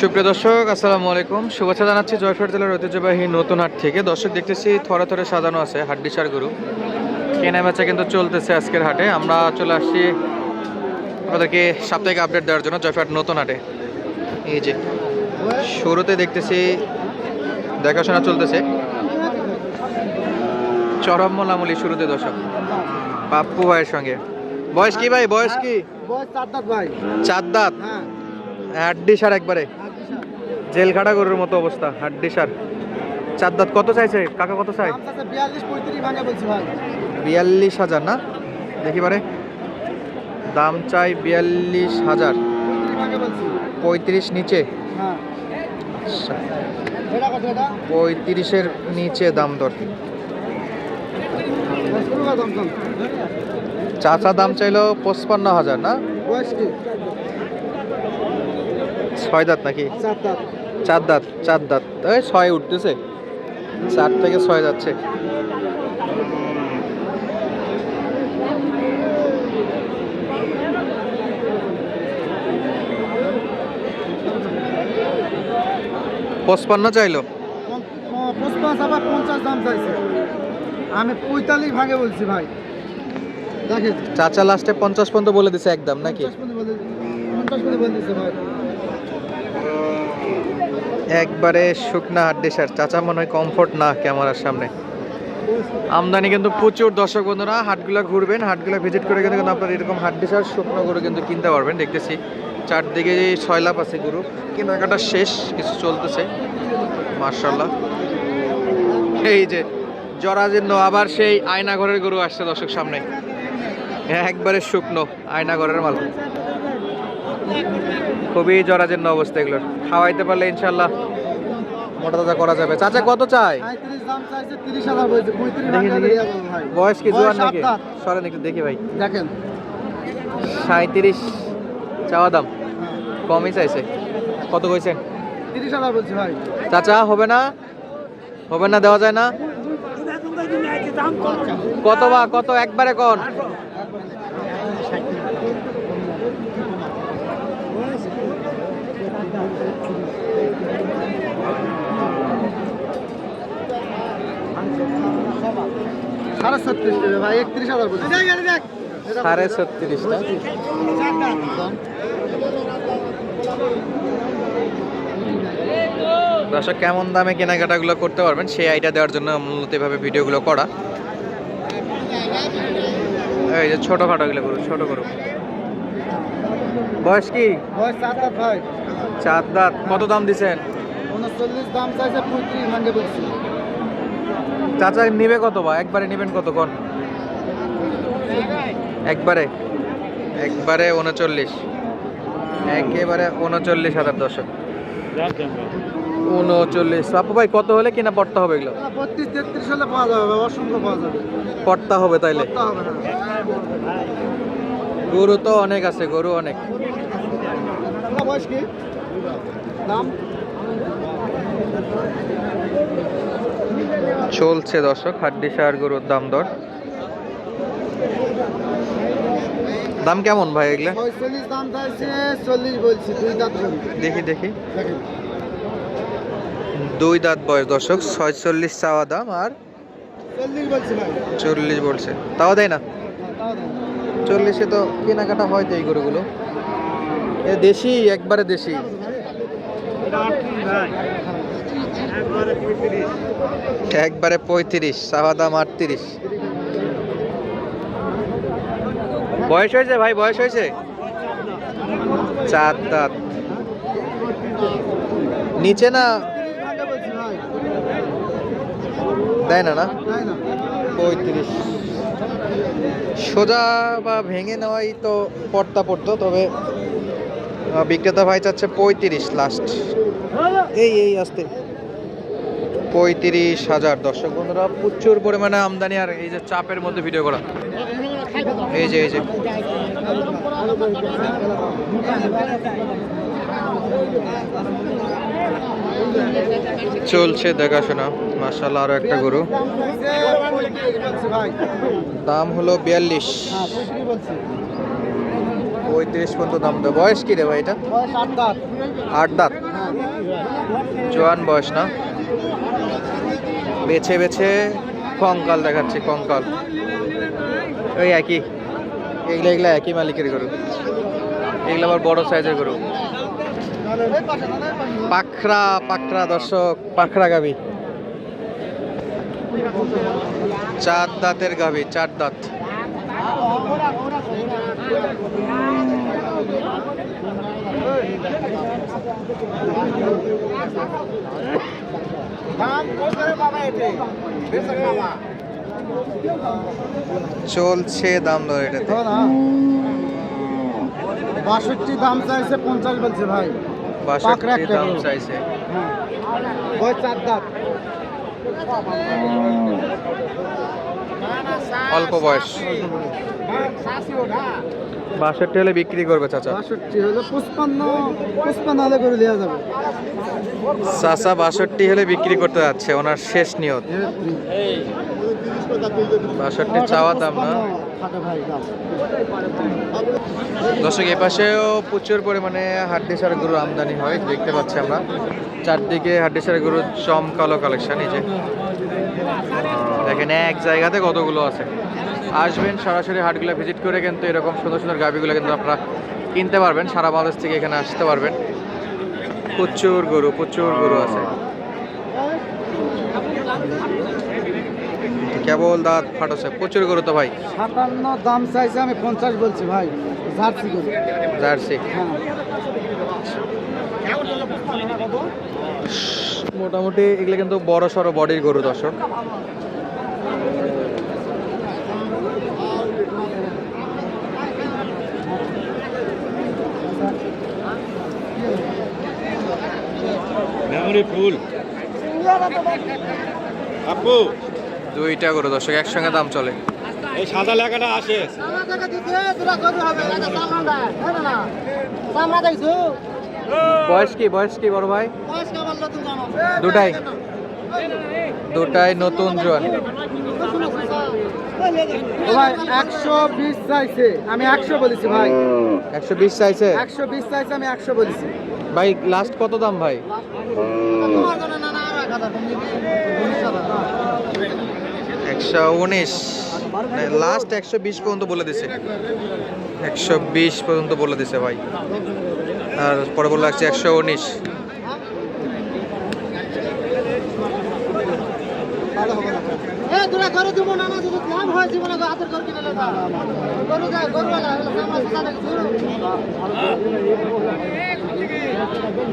সুপ্রিয় দর্শক, আসসালামু আলাইকুম। শুভেচ্ছা জানাচ্ছি জয়পুরহাট জেলার ঐতিহ্যবাহী নতুন হাট থেকে। দর্শক, দেখতেছি থরে থরে সাজানো আছে হাড্ডিসার গরু। কেনা বেচা কিন্তু চলতেছে আজকের হাটে। আমরা চলে আসছি আপনাদেরকে সাপ্তাহিক আপডেট দেওয়ার জন্য জয়পুরহাট নতুন হাটে। এই যে শুরুতে দেখতেছি দেখাশোনা চলতেছে, চরম মোলামুলি শুরুতে। দর্শক, পাপ্পু ভাইয়ের সঙ্গে। বয়স কি ভাই? বয়স কি? চার দাঁত ভাই। চার দাঁত। হ্যাঁ, হাড্ডিসার একবারে জেল খাটা গরুর মতো অবস্থা। হাড্ডিসার চার দাঁত। কত চাইছে কাকা? কত চাই? 42-35 ভাঙে বলছি ভাই। 42,000 না? দেখি পারে। দাম চাই 42,000। 35 ভাঙে বলছি। 35 নিচে? হ্যাঁ। আচ্ছা, এটা কত এটা? 35-এর নিচে দাম দর। শুরু কর দাম কম। চাচা দাম চাইলো 55,000 না? বয়স কি? 6 দাঁত নাকি? চার দাঁত। চার দাঁত। চার দাঁত, এই 6 উঠতেছে। 4 থেকে 6 যাচ্ছে। পঁচপান্ন চাইলো। 55 আবার 50 দাম চাইছে। আমি 45 ভাঙে বলছি ভাই। দেখেন, চাচা লাস্টে 50 পর্যন্ত বলে দিছে একদম নাকি? 50 বলে দিছে ভাই। একবারে শুকনা হাড্ডিসার। চাচা মনে হয় কমফোর্ট না ক্যামেরার সামনে। আমদানি কিন্তু প্রচুর। দর্শক বন্ধুরা, হাটগুলা ঘুরবেন, হাটগুলা ভিজিট করে কিন্তু আপনার এরকম হাড্ডিসার শুকনো গরু কিন্তু কিনতে পারবেন। দেখতেছি চারদিকে 6 লাখ আছে গরু। কেনাকাটা শেষ, কিছু চলতেছে। মার্শাল্লাহ। এই যে জরাজীর্ণ আবার সেই আয়নাঘরের গরু আসছে দর্শক সামনে। একবারে শুকনো আয়নাঘরের মাল। খুবই জরাজীর্ণ অবস্থা এগুলোর। খাওয়াইতে পারলে ইনশাল্লাহ মোটা তাজা করা যাবে। চাচা কত চাই? 35 দাম চাইছে, 30,000 বলছে। 35 দেখি ভাঙে দেখি। দিয়ে যাবো ভাই। বয়স কি জোয়ান বয়স নাকি? 7 দাঁত। সরেন একটু দেখি ভাই। দেখেন, 37 চাওয়া দাম, হ্যাঁ, কমই চাইছে। কত কইছেন? 30,000 বলছি ভাই। চাচা হবে না? হবে না, দেওয়া যায় না? কত বা কত? একবারে কোন? সাড়ে 36 টাকা ভাই। 31,000 বলছি। 36.5 না? দর্শক, কেমন দামে কেনাকাটাগুলো করতে পারবেন সেই আইডিয়া দেওয়ার জন্য মূলত এভাবে ভিডিওগুলো করা। এই যে ছোটখাটোগুলো গরু, ছোট গরু। বয়স কি? বয়স 4 দাঁত ভাই। চার দাঁত। কত দাম দিছেন? 39 দাম চাইছে, 35 ভাঙে বলছি। চাচা নিবে কত বা? একবারে নিবেন কত কোন? একবারে একবারে 39। একেবারে 39,000 দর্শক। 39। আপু ভাই, কত হলে কিনা পড়তে হবে এগুলো? 32-33 হলে পাওয়া যাবে বাবা, অসংখ্য পাওয়া যাবে। পড়তে হবে তাইলে? করতে হবে না। গরু তো অনেক আছে, গরু অনেক। আপনার বয়স কি? দাম চলছে দর্শক হাড্ডিসার গরুর দাম দর। দাম কেমন ভাই এগুলা? 46 দাম চাইছে, 40 বলছি। 2 দাঁত গরু। দেখি দেখি। দেখেন, 2 দাঁত বয়স দর্শক। 46 চাওয়া দাম আর 40 বলছি ভাই। 40 বলছে। তাও দেয় না? তাও দেন। 40-এ তো কেনাকাটা হয় তো এই গরুগুলো। এ দেশি, একবারে দেশি। একবারে 35, চাওয়া দাম 38। বয়স হয়েছে ভাই? বয়স হয়েছে? 4 দাঁত। নিচে না? 35 ভাঙে বলছি ভাই। দেয় না? না, তাই না? 35। সোজা বা ভেঙে নেওয়াই তো পড়তা পড়তো, তবে বিক্রেতা ভাই চাচ্ছে 35 লাস্ট। এই এই আসতে 35,000। দর্শক বন্ধুরা, প্রচুর পরিমাণে আমদানি আর এই যে চাপের মধ্যে ভিডিও করা। এই যে চলছে দেখাশোনা। মাশাআল্লাহ, আরো একটা গরু। দাম হলো 42। 35 পর্যন্ত দাম দেয়। বয়স কি রে ভাই এটা? বয়স 8 দাঁত। 8 দাঁত, হ্যাঁ জোয়ান বয়স না? বেছে বেছে কঙ্কাল দেখাচ্ছে, কঙ্কাল ওই একই, এগুলা এগুলা একই মালিকের গরু, এগুলো আবার বড় সাইজের গরু। পাখরা পাখরা দর্শক, পাখরা গাবি, 4 দাঁতের গাবি, 4 দাঁত। চলছে দাম দর এটাতে। 62 দাম চাইছে, 50 বলছে ভাই। 62 দাম চাইছে। হ্যাঁ বয়স 4 দাঁত। অল্প বয়স। 62 হলে বিক্রি করবে চাচা? 62 হলো 55 হলে করে দেওয়া যাবে। চাচা 62 হলে বিক্রি করতে যাচ্ছে, ওনার শেষ নিয়ত। 62 চাওয়া দাম না দর্শক। এ পাশেও প্রচুর পরিমাণে হাড্ডিসার গরু আমদানি হয়, দেখতে পাচ্ছি আমরা চারদিকে হাড্ডিসার গরুর চমকালো কালেকশন। এই যে দেখেন এক জায়গাতে কতগুলো আছে। আসবেন সরাসরি হাটগুলো ভিজিট করে কিন্তু এরকম সুন্দর সুন্দর গাভিগুলো কিন্তু আপনারা কিনতে পারবেন। সারা বাংলাদেশ থেকে এখানে আসতে পারবেন। প্রচুর গরু আছে। কেবল দাঁত ফাটছে, প্রচুর গরু তো ভাই। 57 দাম চাইছে, আমি 50 বলছি ভাই। জার্সি গরু। জার্সি হ্যাঁ মোটামুটি এগুলো কিন্তু বড় সড়ো বডির গরু দর্শক। মেমরি ফুল আপু, দুইটা গরু দর্শক একসঙ্গে দাম চলে। এই সাদা লেখাটা আসে। বয়স কি বড় ভাই? দুটাই নতুন জোয়ান। ও ভাই 120 চাইছে, আমি 100 বলেছি ভাই। 120 চাইছে 120 চাইছে, আমি 100 বলেছি ভাই। লাস্ট কত দাম ভাই? 119, লাস্ট 120 পর্যন্ত বলে দিছে। 120 পর্যন্ত বলে দিছে ভাই, আর পরে বলে লাগছে 119।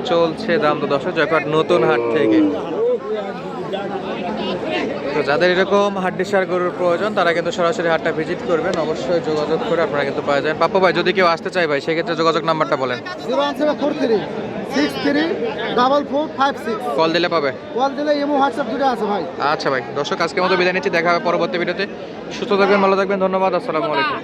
চলছে দাম তো দর্শক জয়পুরহাট নতুন হাট থেকে। তো যাদের এরকম হাড্ডিসার গরুর প্রয়োজন তারা কিন্তু সরাসরি হাটটা ভিজিট করবেন, অবশ্যই যোগাযোগ করে আপনারা কিন্তু পাওয়া যায়। পাপ্পু ভাই যদি কেউ আসতে চায় ভাই সেক্ষেত্রে যোগাযোগ নাম্বারটা বলেন। 01743 634456। কল দিলে পাবে? কল দিলে ইমো হোয়াটসঅ্যাপ দুটো আছে ভাই। আচ্ছা ভাই, দর্শক আজকের মতো বিদায় নিচ্ছি, দেখা হবে পরবর্তী ভিডিওতে। সুস্থ থাকবেন, ভালো থাকবেন, ধন্যবাদ, আসসালামু আলাইকুম।